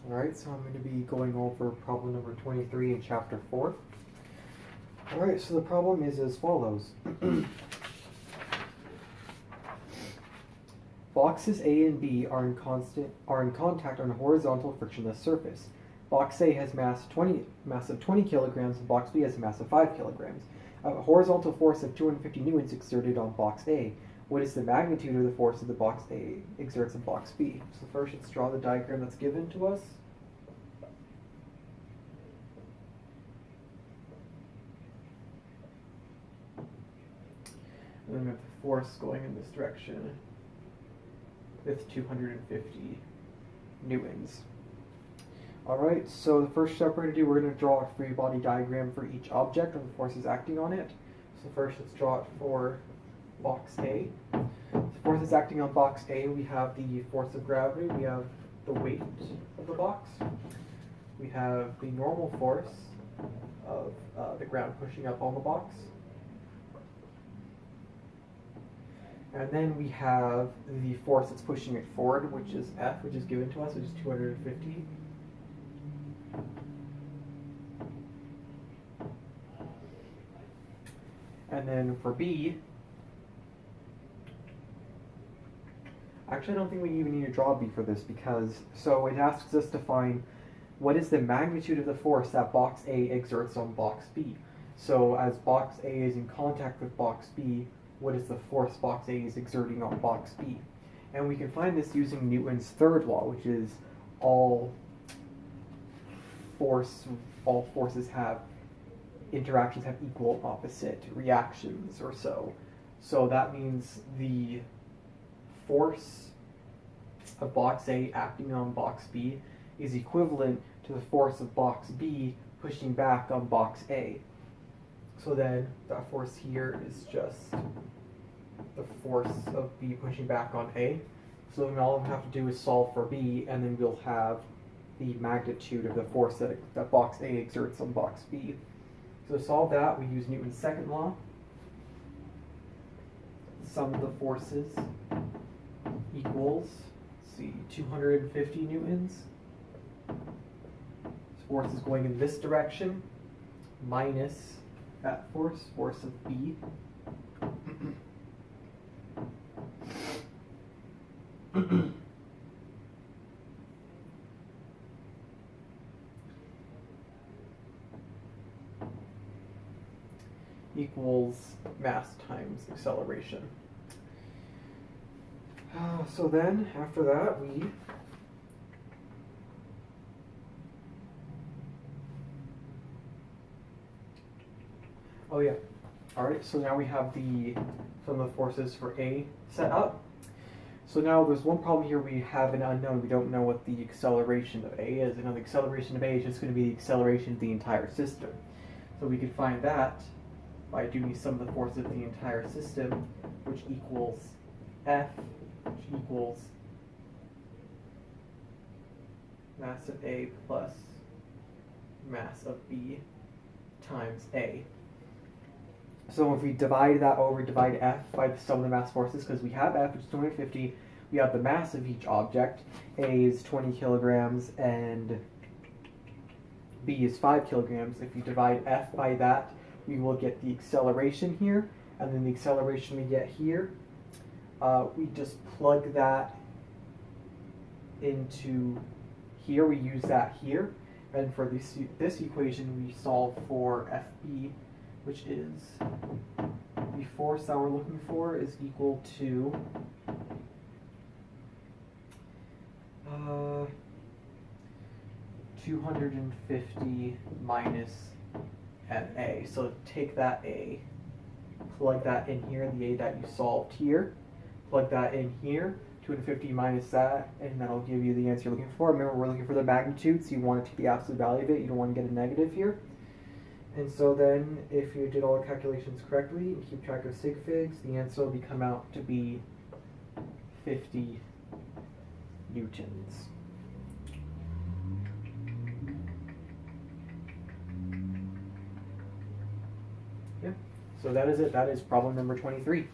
Alright, so I'm going to be going over problem number 23 in chapter 4. Alright, so the problem is as follows. Boxes A and B are in contact on a horizontal frictionless surface. Box A has mass of 20 kilograms and box B has a mass of 5 kilograms. A horizontal force of 250 newtons exerted on box A. What is the magnitude of the force that the box A exerts on box B? So first let's draw the diagram that's given to us. And then we have the force going in this direction with 250 newtons. Alright, so the first step we're going to do, we're going to draw a free body diagram for each object and the forces acting on it. So first let's draw it for box A. The force that's acting on box A, we have the force of gravity, we have the weight of the box, we have the normal force of the ground pushing up on the box, and then we have the force that's pushing it forward, which is F, which is given to us, which is 250. And then for B, actually I don't think we even need to draw B for this because, so it asks us to find what is the magnitude of the force that box A exerts on box B. So as box A is in contact with box B, what is the force box A is exerting on box B? And we can find this using Newton's third law, which is all forces have interactions have equal and opposite reactions or so. So that means the force of box A acting on box B is equivalent to the force of box B pushing back on box A. So then that force here is just the force of B pushing back on A. So then all we have to do is solve for B, and then we'll have the magnitude of the force that box A exerts on box B. So to solve that, we use Newton's second law. Sum of the forces equals, let's see, 250 newtons. This force is going in this direction, minus that force of B. Equals mass times acceleration. So then, after that, alright, so now we have some of the forces for A set up. So now there's one problem here, we have an unknown, we don't know what the acceleration of A is. The acceleration of A is just going to be the acceleration of the entire system. So we could find that by doing sum of the forces of the entire system, which equals F, which equals mass of A plus mass of B times A. So if we divide F by the sum of the mass forces, because we have F, which is 250, we have the mass of each object. A is 20 kilograms and B is 5 kilograms. If you divide F by that, we will get the acceleration here, and then the acceleration we get here, we just plug that into here, we use that here, and for this equation we solve for FB, which is the force that we're looking for is equal to 250 minus MA. So take that A, plug that in here, the A that you solved here, plug that in here, 250 minus that, and that'll give you the answer you're looking for. Remember, we're looking for the magnitude, so you want to take the absolute value of it. You don't want to get a negative here. And so then, if you did all the calculations correctly and keep track of sig figs, the answer will come out to be 50 newtons. Yeah. So that is it. That is problem number 23.